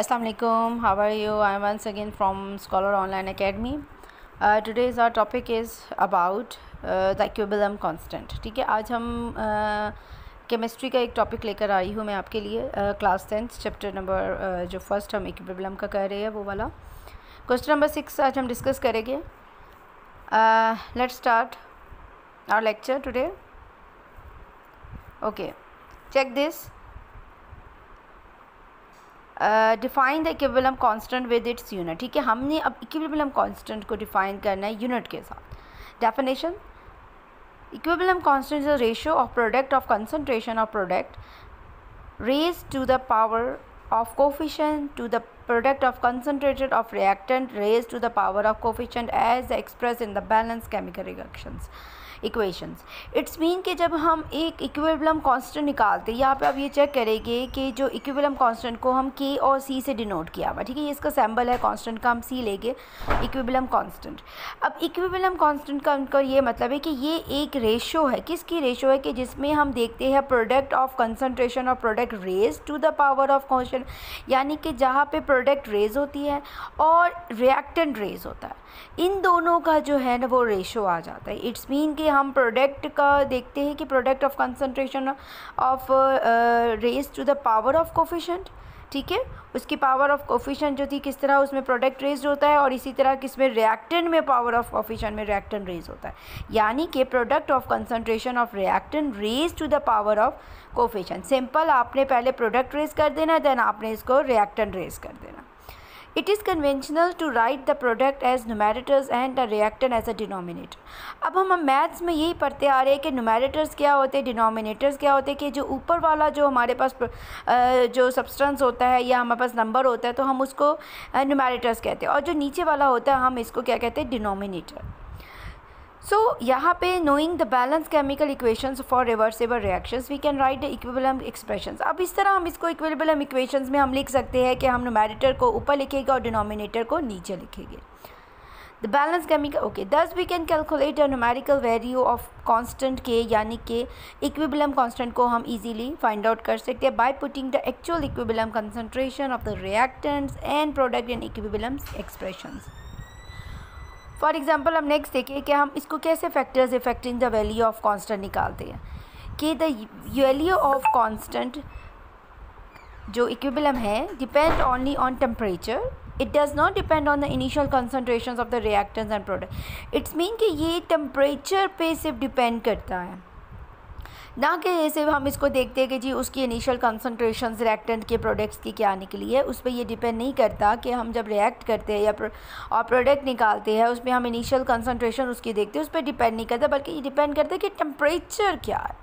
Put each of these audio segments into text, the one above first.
Assalamu alaikum. How are you? I am once again from Scholar Online Academy. Today's our topic is about the equilibrium constant. ठीक है, आज हम chemistry का एक topic लेकर आई हूँ मैं आपके लिए क्लास 10 चैप्टर नंबर जो फर्स्ट हम इक्विलिब्रियम का कर रहे हैं वो वाला क्वेश्चन नंबर 6 आज हम डिस्कस करेंगे. Let's start our lecture today. Okay, check this. Define the equilibrium constant with its unit. ठीक है, हमने अब इक्विलिब्रियम कांस्टेंट को डिफाइन करना है यूनिट के साथ. Definition: equilibrium constant is a ratio of product of concentration of product raise to the power of coefficient to the product of concentrated of reactant raised to the power of coefficient as expressed in the balanced chemical reactions equations. It's mean कि जब हम एक equilibrium constant निकालते हैं, यहाँ पे आप ये चेक करेंगे कि जो इक्विलिब्रियम कांस्टेंट को हम के और सी से डिनोट किया हुआ. ठीक है, ये इसका सैम्बल है कांस्टेंट का, हम सी लेंगे इक्विलिब्रियम कांस्टेंट. अब इक्विलिब्रियम कांस्टेंट का उनका ये मतलब है कि ये एक रेशो है. किसकी रेशो है? कि जिसमें हम देखते हैं product of concentration of product raise to the power of coefficient, यानी कि जहाँ पे प्रोडक्ट रेज होती है और रिएक्टेंट रेज होता है, इन दोनों का जो है ना वो रेशो आ जाता है. इट्स मीन कि हम प्रोडक्ट का देखते हैं कि product of concentration of raise to the power of coefficient. ठीक है, उसकी पावर ऑफ कोएफिशिएंट जो थी किस तरह उसमें प्रोडक्ट रेज होता है, और इसी तरह किसमें रिएक्टेंट में पावर ऑफ कोएफिशिएंट में रिएक्टेंट रेज होता है. यानी कि product of concentration of reactant raise to the power of coefficient. Simple, आपने पहले प्रोडक्ट रेज कर देना, देन आपने इसको रिएक्टेंट रेज कर देना. It is conventional to write the product as numerators and the reactant as a denominator. अब हम मैथ्स में यही पढ़ते आ रहे हैं कि न्यूमेरेटर्स क्या होते हैं, डिनोमिनेटर्स क्या होते हैं. कि जो ऊपर वाला जो हमारे पास जो सब्सटेंस होता है या हमारे पास नंबर होता है तो हम उसको न्यूमेरेटर्स कहते हैं, और जो नीचे वाला होता है हम इसको क्या कहते हैं, डिनोमिनेटर. सो यहाँ पे knowing the balance chemical equations for reversible reactions we can write the equilibrium expressions. अब इस तरह हम इसको इक्विलिब्रियम इक्वेशंस में हम लिख सकते हैं कि हम न्यूमेरेटर को ऊपर लिखेंगे और डिनोमिनेटर को नीचे लिखेंगे. The balance chemical. Okay, thus we can calculate the numerical value of constant के, यानी कि इक्विलिब्रियम कांस्टेंट को हम इजीली फाइंड आउट कर सकते हैं by putting the actual equilibrium concentration of the reactants and product in equilibrium expressions. For example, हम next देखें कि हम इसको कैसे factors affecting the value of constant निकालते हैं. कि द वैल्यू ऑफ कांस्टेंट जो इक्विलिब्रियम है depend only on temperature. It does not depend on the initial concentrations of the reactants and product. It's mean कि ये टेम्परेचर पे सिर्फ depend करता है, ना कि जैसे हम इसको देखते हैं कि जी उसकी इनिशियल कंसंट्रेशंस रिएक्टेंट के प्रोडक्ट्स की क्या निकली है. उस पर ये डिपेंड नहीं करता कि हम जब रिएक्ट करते हैं या और प्रोडक्ट निकालते हैं उसमें हम इनिशियल कंसंट्रेशन उसकी देखते हैं, उस पर डिपेंड नहीं करता, बल्कि ये डिपेंड करता है कि टेम्परेचर क्या है.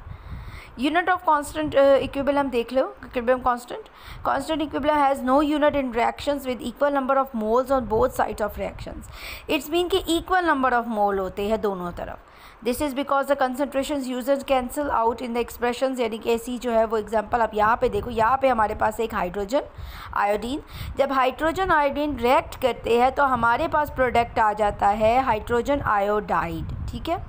यूनिट ऑफ कांस्टेंट इक्विलिब्रियम देख लो. Equilibrium constant equilibrium has no unit in reactions with equal number of moles on both sides of reactions. It's mean कि इक्वल नंबर ऑफ मोल होते हैं दोनों तरफ. This is because the concentration users cancel out in the expressions. यानी कि ऐसी जो है वो एग्जांपल आप यहाँ पे देखो. यहाँ पे हमारे पास एक हाइड्रोजन आयोडीन, जब हाइड्रोजन आयोडीन रिएक्ट करते हैं तो हमारे पास प्रोडक्ट आ जाता है हाइड्रोजन आयोडाइड. ठीक है,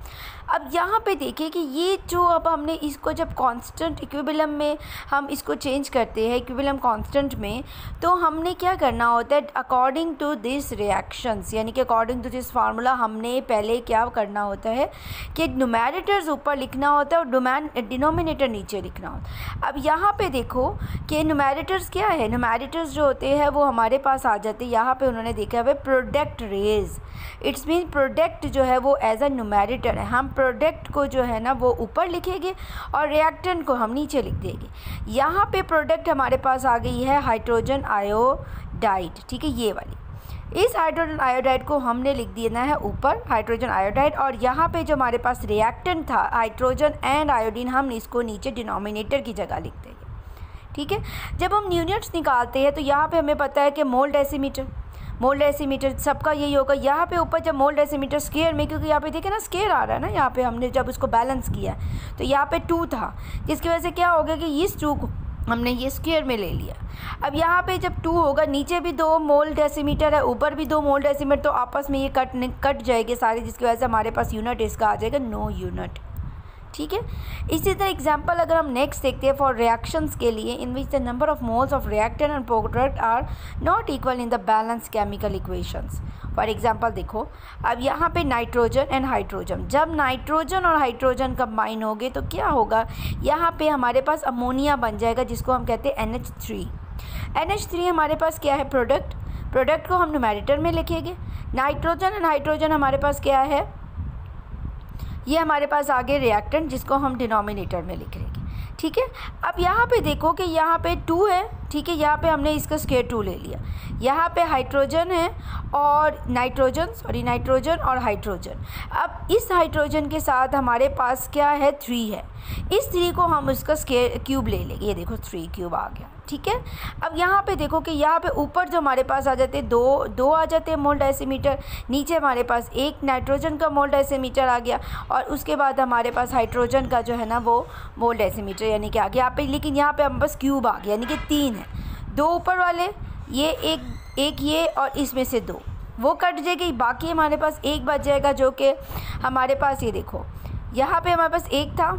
अब यहाँ पे देखिए कि ये जो अब हमने इसको जब कांस्टेंट इक्विलिब्रियम में हम इसको चेंज करते हैं इक्विलिब्रियम कांस्टेंट में, तो हमने क्या करना होता है अकॉर्डिंग टू दिस रिएक्शंस, यानी कि अकॉर्डिंग टू दिस फार्मूला हमने पहले क्या करना होता है कि न्यूमेरेटर्स ऊपर लिखना होता है और डिनोमिनेटर नीचे लिखना होता है. अब यहाँ पे देखो कि न्यूमेरेटर्स क्या है. न्यूमेरेटर्स जो होते हैं वो हमारे पास आ जाते हैं. यहाँ पे उन्होंने देखा है product raise. It's mean product जो है वो एज अ न्यूमेरेटर है. हम प्रोडक्ट को जो है ना वो ऊपर लिखेंगे और रिएक्टेंट को हम नीचे लिख देंगे. यहाँ पे प्रोडक्ट हमारे पास आ गई है हाइड्रोजन आयोडाइड. ठीक है, ये वाली. इस हाइड्रोजन आयोडाइड को हमने लिख देना है ऊपर हाइड्रोजन आयोडाइड, और यहाँ पे जो हमारे पास रिएक्टेंट था हाइड्रोजन एंड आयोडीन हम इसको नीचे डिनोमिनेटर की जगह लिख देंगे. ठीक है, जब हम यूनिट्स निकालते हैं तो यहाँ पे हमें पता है कि मोल डेसीमीटर सबका यही होगा. यहाँ पे ऊपर जब मोल डेसीमीटर स्क्वायर में, क्योंकि यहाँ पे देखे ना स्क्वायर आ रहा है ना, यहाँ पे हमने जब उसको बैलेंस किया तो यहाँ पे 2 था, जिसकी वजह से क्या हो गया कि इस 2 को हमने ये स्क्वायर में ले लिया. अब यहाँ पे जब 2 होगा, नीचे भी 2 मोल डेसीमीटर है, ऊपर भी 2 मोल डेसीमीटर, तो आपस में ये कट जाएंगे सारे, जिसकी वजह से हमारे पास यूनिट इसका आ जाएगा नो यूनिट. ठीक है। इसी तरह एग्जाम्पल अगर हम नेक्स्ट देखते हैं फॉर रिएक्शंस के लिए in which the number of moles of reactant and product are not equal in the balance chemical equations. For example देखो, अब यहाँ पे नाइट्रोजन एंड हाइड्रोजन, जब नाइट्रोजन और हाइड्रोजन कंबाइन होंगे तो क्या होगा, यहाँ पे हमारे पास अमोनिया बन जाएगा जिसको हम कहते हैं NH3। NH3 हमारे पास क्या है, प्रोडक्ट को हम न्यूमरेटर में लिखेंगे। नाइट्रोजन एंड हाइड्रोजन हमारे पास क्या है, ये हमारे पास आगे रिएक्टेंट जिसको हम डिनोमिनेटर में लिख लेंगे। ठीक है। अब यहाँ पे देखो कि यहाँ पे 2 है, ठीक है, यहाँ पे हमने इसका स्क्वायर 2 ले लिया। यहाँ पे हाइड्रोजन है और नाइट्रोजन और हाइड्रोजन। अब इस हाइड्रोजन के साथ हमारे पास क्या है, 3 है। इस 3 को हम उसका स्क्वायर क्यूब ले लेंगे, ये देखो 3 क्यूब आ गया। ठीक है। अब यहाँ पे देखो कि यहाँ पे ऊपर जो हमारे पास आ जाते हैं दो आ जाते हैं मोल डेसीमीटर, नीचे हमारे पास 1 नाइट्रोजन का मोल डेसीमीटर आ गया और उसके बाद हमारे पास हाइड्रोजन का जो है ना वो मोल डेसीमीटर यानी कि आ गया यहाँ पे। लेकिन यहाँ पे हम बस क्यूब आ गया यानी कि 3 है, 2 ऊपर वाले, ये एक ये और इसमें से 2 वो कट जाएगी, बाकी हमारे पास 1 बच जाएगा जो कि हमारे पास, ये देखो यहाँ पे हमारे पास 1 था,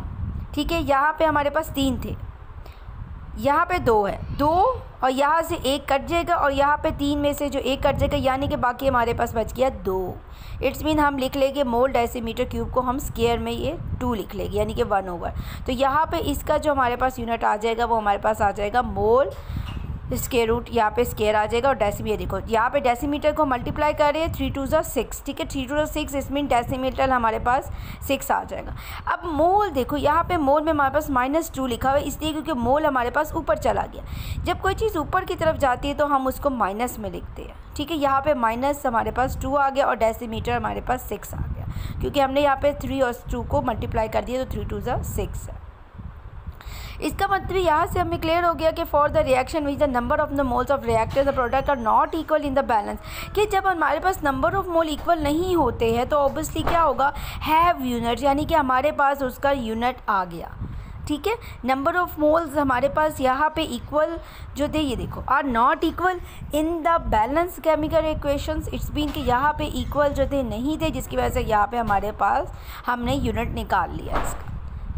ठीक है, यहाँ पे हमारे पास 3 थे, यहाँ पे 2 है, 2 और यहाँ से 1 कट जाएगा और यहाँ पे 3 में से जो 1 कट जाएगा यानी कि बाकी हमारे पास बच गया 2। इट्स मीन हम लिख लेंगे मोल डेसीमीटर क्यूब को हम स्क्वायर में ये 2 लिख लेंगे यानी कि 1/। तो यहाँ पे इसका जो हमारे पास यूनिट आ जाएगा वो हमारे पास आ जाएगा मोल स्क्वायर रूट, यहाँ पे स्क्वायर आ जाएगा और डेसीमीटर, देखो यहाँ पे डेसीमीटर को मल्टीप्लाई कर रहे हैं 3 2 6, ठीक है, 3 2 6 इसमें डेसीमीटर हमारे पास 6 आ जाएगा। अब मोल देखो यहाँ पे मोल में हमारे पास -2 लिखा हुआ है इसलिए क्योंकि मोल हमारे पास ऊपर चला गया। जब कोई चीज़ ऊपर की तरफ जाती है तो हम उसको माइनस में लिखते हैं। ठीक है, यहाँ पे माइनस हमारे पास 2 आ गया और डेसीमीटर हमारे पास 6 आ गया क्योंकि हमने यहाँ पे 3 और 2 को मल्टीप्लाई कर दिया तो 3 2 6 है। इसका मतलब यहाँ से हमें क्लियर हो गया कि for the reaction which the number of the moles of reactor the product are not equal in the balance, कि जब हमारे पास नंबर ऑफ मोल इक्वल नहीं होते हैं तो ऑब्वियसली क्या होगा, हैव यूनिट, यानी कि हमारे पास उसका यूनिट आ गया। ठीक है, नंबर ऑफ मोल्स हमारे पास यहाँ पे इक्वल जो थे, ये देखो are not equal in the balance chemical equations. It's been कि यहाँ पे इक्वल जो थे नहीं थे जिसकी वजह से यहाँ पे हमारे पास हमने यूनिट निकाल लिया इसका।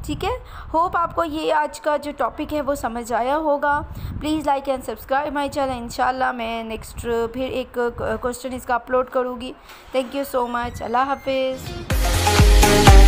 ठीक है, होप आपको ये आज का जो टॉपिक है वो समझ आया होगा। Please like and subscribe my channel. इंशाल्लाह मैं नेक्स्ट फिर एक क्वेश्चन इसका अपलोड करूँगी। Thank you so much. अल्लाह हाफिज़।